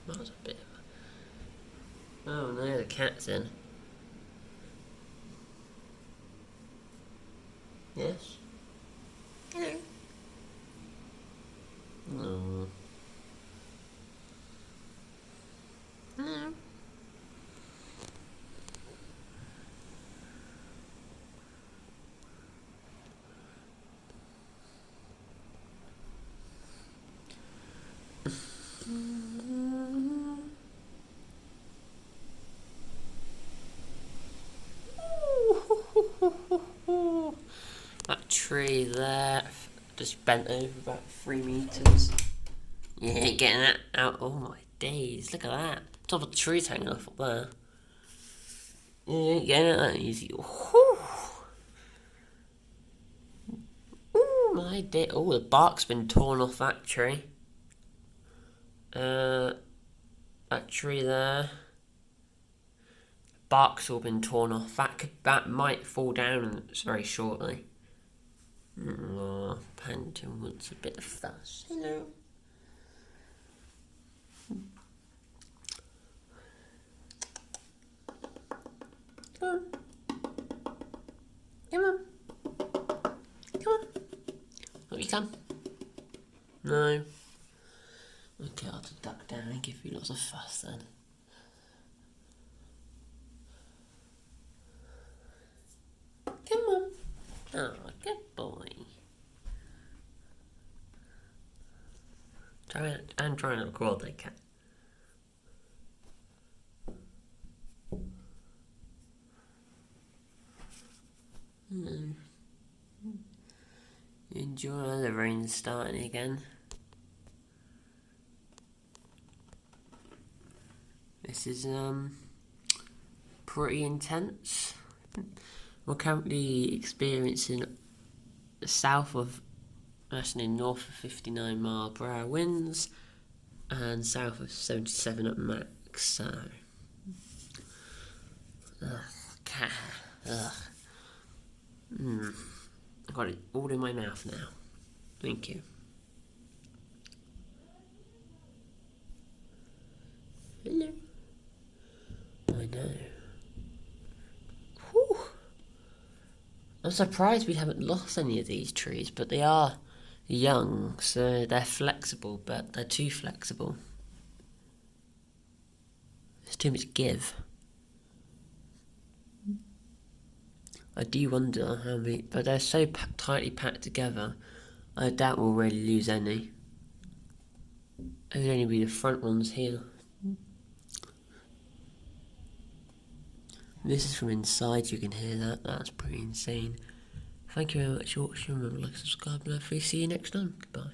That was a bit of... Oh no, the cat's in. Yes? Hello. No. Hello. That tree there just bent over about 3 meters. Yeah, getting that out. Oh my days, look at that. Top of the tree's hanging off up there. Yeah, getting it that easy. Whew. Oh my day. Oh, the bark's been torn off that tree. That tree there. Bark's all been torn off. That might fall down very shortly. Oh, Panton wants a bit of fuss. Hello. Come on. Come on. Come on. Let me come. No. Okay, I'll just duck down and give you lots of fuss then. Come on. Oh, good boy. I'm trying to record that cat. Enjoy the rain starting again. This is pretty intense. We're currently experiencing south of, actually north of 59 mph winds and south of 77 at max. So, I've got it all in my mouth now. Thank you. Hello. I know. Whew. I'm surprised we haven't lost any of these trees, but they are young, so they're flexible, but they're too flexible. There's too much give. I do wonder how many, but they're so tightly packed together, I doubt we'll really lose any. It would only be the front ones here. This is from inside, you can hear that. That's pretty insane. Thank you very much for watching. Remember to like, subscribe, and hopefully see you next time. Goodbye.